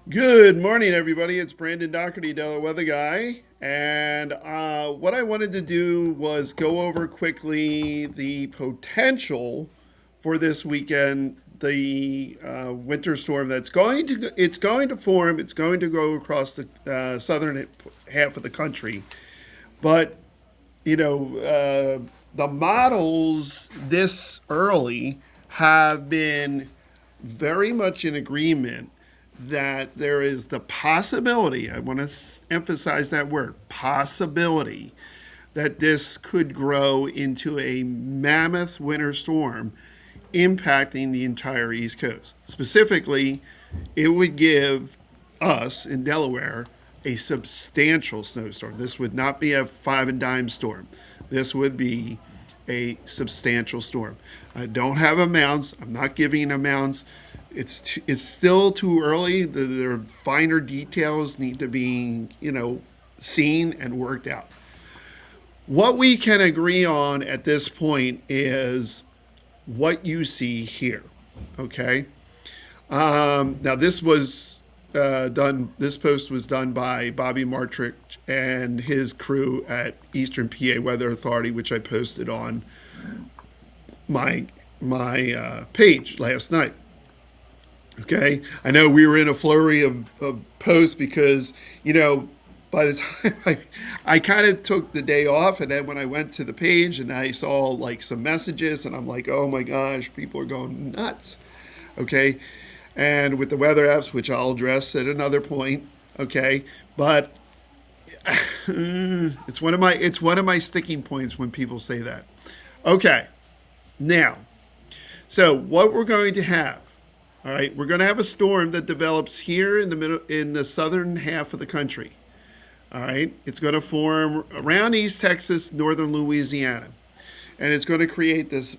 Good morning, everybody. It's Brandon Doherty, Delaware Weather Guy. And what I wanted to do was go over quickly the potential for this weekend, the winter storm it's going to form. It's going to go across the southern half of the country. But the models this early have been very much in agreement that there is the possibility, I want to emphasize that word, possibility, that this could grow into a mammoth winter storm impacting the entire East Coast. Specifically, it would give us in Delaware a substantial snowstorm. This would not be a five and dime storm. This would be a substantial storm. I don't have amounts. I'm not giving amounts. It's still too early. The finer details need to be seen and worked out. What we can agree on at this point is what you see here. Okay. Now this was done. This post was done by Bobby Martrick and his crew at Eastern PA Weather Authority, which I posted on my page last night. Okay, I know we were in a flurry of posts because by the time I kind of took the day off, and then when I went to the page and I saw like some messages, and I'm like, oh my gosh, people are going nuts. Okay, and with the weather apps, which I'll address at another point. Okay, but it's one of my sticking points when people say that. Okay, now, so what we're going to have. All right, we're going to have a storm that develops here in the middle, in the southern half of the country. All right, it's going to form around East Texas, northern Louisiana, and it's going to create this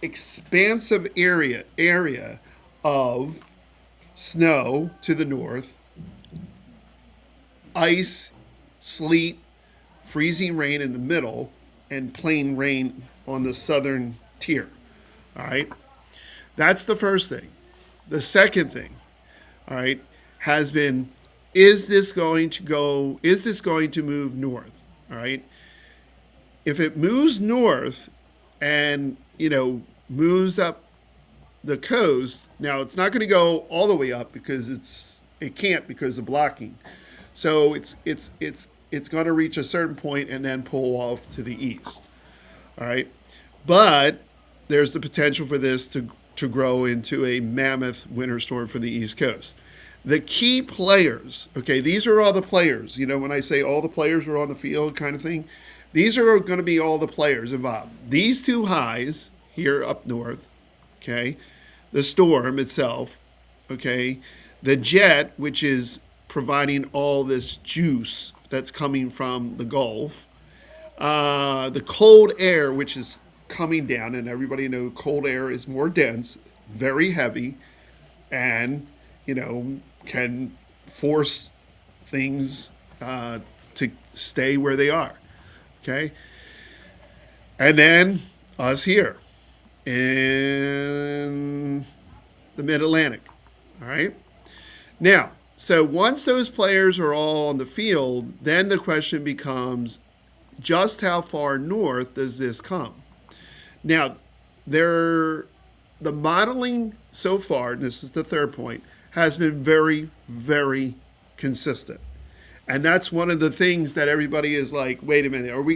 expansive area of snow to the north, ice, sleet, freezing rain in the middle, and plain rain on the southern tier. All right, that's the first thing. The second thing, all right, has been, is this going to move north? All right. If it moves north and, moves up the coast, now it's not going to go all the way up because it can't because of blocking. So it's going to reach a certain point and then pull off to the east. All right. But there's the potential for this to grow into a mammoth winter storm for the East Coast. The key players, okay, these are all the players. When I say all the players are on the field kind of thing, these are going to be all the players involved. These two highs here up north, okay, the storm itself, okay, the jet, which is providing all this juice that's coming from the Gulf, the cold air, which is coming down, and everybody knows cold air is more dense, very heavy, and can force things to stay where they are. Okay, and then us here in the Mid Atlantic. All right. Now, so once those players are all on the field, then the question becomes, just how far north does this come? Now, the modeling so far, and this is the third point, has been very, very consistent. And that's one of the things that everybody is like, wait a minute, are we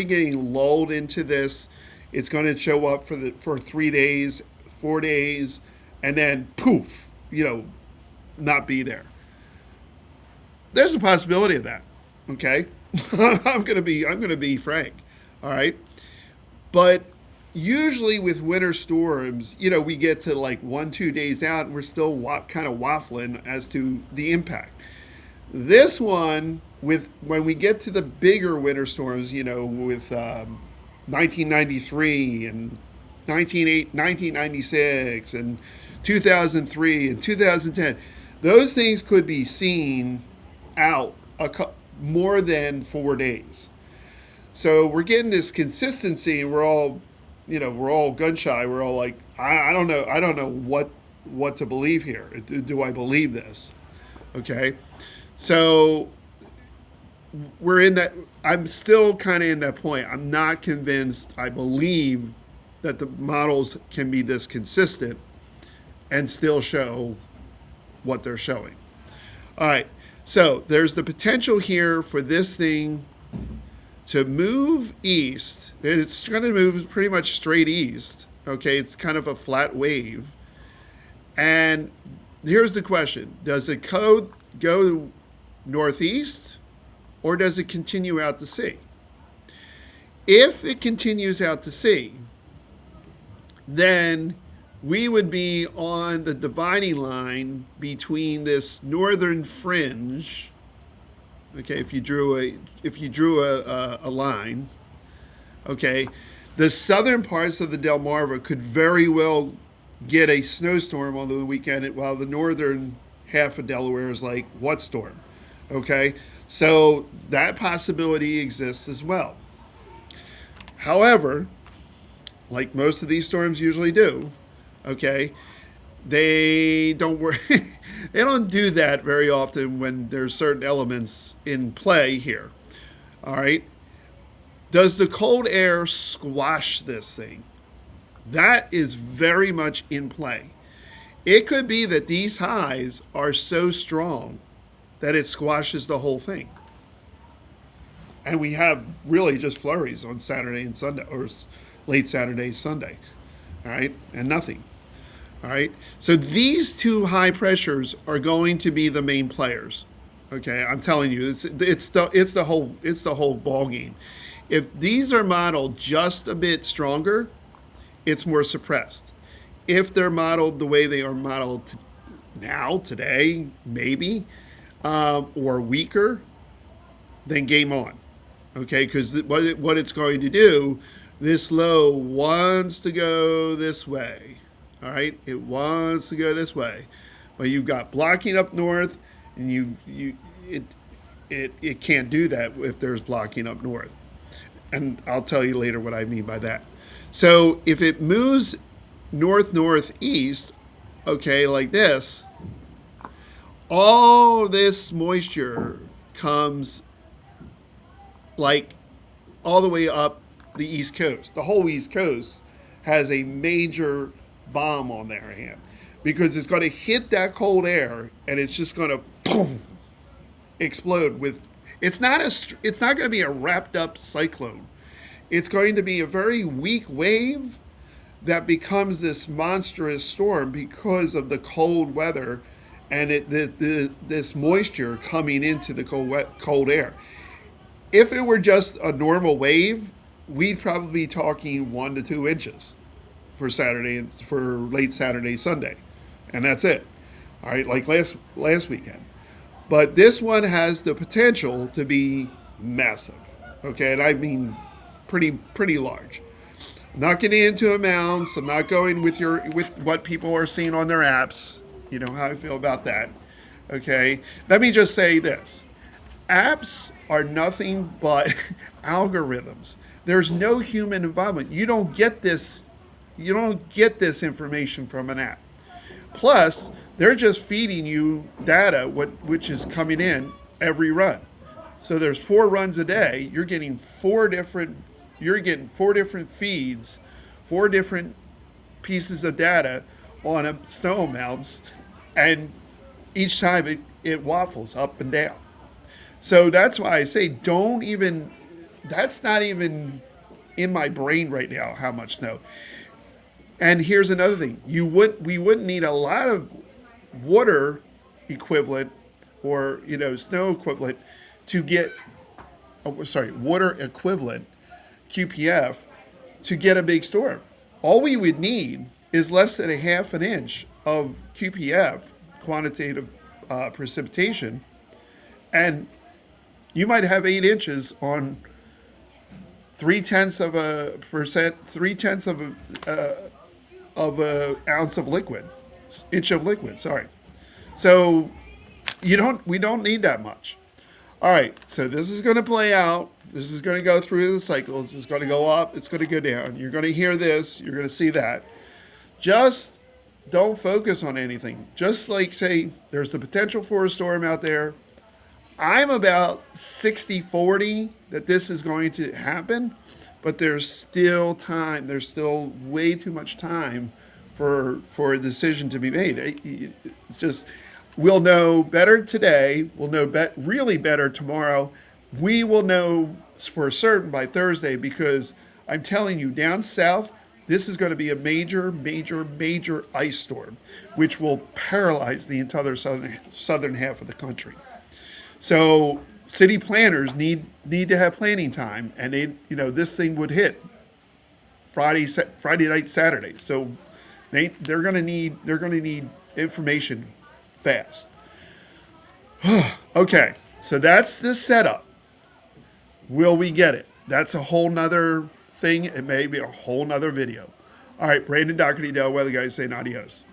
getting lulled into this? It's going to show up for 3 days, 4 days, and then poof, not be there. There's a possibility of that. Okay? I'm going to be frank. All right? But usually with winter storms, we get to like 1, 2 days out and we're still kind of waffling as to the impact. This one, when we get to the bigger winter storms, with 1993 and 1996 and 2003 and 2010, those things could be seen out more than 4 days. So we're getting this consistency, and we're all gun shy. We're all like, I don't know what to believe here. Do I believe this? Okay, so we're in that. I'm still kind of in that point. I'm not convinced. I believe that the models can be this consistent and still show what they're showing. All right. So there's the potential here for this thing to move east. It's going to move pretty much straight east. Okay. It's kind of a flat wave. And here's the question: does it go northeast, or does it continue out to sea? If it continues out to sea, then we would be on the dividing line between this northern fringe. Okay, if you drew a line, okay, the southern parts of the Delmarva could very well get a snowstorm on the weekend, while the northern half of Delaware is like, what storm? Okay, so that possibility exists as well. However, like most of these storms usually do, okay, they don't work. They don't do that very often when there's certain elements in play here. All right. Does the cold air squash this thing? That is very much in play. It could be that these highs are so strong that it squashes the whole thing. And we have really just flurries on Saturday and Sunday, or late Saturday, Sunday. All right. And nothing. All right. So these two high pressures are going to be the main players. Okay. I'm telling you, it's the whole ball game. If these are modeled just a bit stronger, it's more suppressed. If they're modeled the way they are modeled now, today, maybe, or weaker, then game on. Okay, because what it's going to do, this low wants to go this way. All right, it wants to go this way, but you've got blocking up north, and it can't do that if there's blocking up north. And I'll tell you later what I mean by that. So if it moves northeast, okay, like this, all this moisture comes like all the way up the East Coast. The whole East Coast has a major bomb on their hand, because it's going to hit that cold air and it's just going to boom, explode with. It's not going to be a wrapped up cyclone. It's going to be a very weak wave that becomes this monstrous storm because of the cold weather and this moisture coming into the cold air. If it were just a normal wave, we'd probably be talking 1 to 2 inches for Saturday and for late Saturday, Sunday, and that's it. All right, like last weekend. But this one has the potential to be massive. Okay, and I mean pretty large. I'm not getting into amounts. I'm not going with what people are seeing on their apps. You know how I feel about that. Okay, let me just say this: apps are nothing but algorithms. There's no human involvement. You don't get this information from an app. Plus, they're just feeding you data which is coming in every run. So there's 4 runs a day. You're getting 4 different feeds, 4 different pieces of data on a snow amounts, and each time it waffles up and down. So that's why I say that's not even in my brain right now, how much snow. And here's another thing. We wouldn't need a lot of water equivalent or, snow equivalent to get, water equivalent, QPF, to get a big storm. All we would need is less than a half an inch of QPF, quantitative precipitation, and you might have 8 inches on 0.3% of an ounce of liquid, inch of liquid. Sorry. So we don't need that much. All right. So this is going to play out. This is going to go through the cycles. It's going to go up. It's going to go down. You're going to hear this. You're going to see that. Just don't focus on anything. Just like say there's the potential for a storm out there. I'm about 60-40 that this is going to happen, but there's still time. There's still way too much time for a decision to be made. It's just we'll know better today. We'll know really better tomorrow. We will know for certain by Thursday because I'm telling you, down south, this is going to be a major, major, major ice storm, which will paralyze the entire southern half of the country. So city planners need to have planning time, and this thing would hit Friday night, Saturday. So they're going to need information fast. Okay, so that's the setup. Will we get it? That's a whole nother thing. It may be a whole nother video. All right, Brandon Doherty, Del Weather Guys saying adios.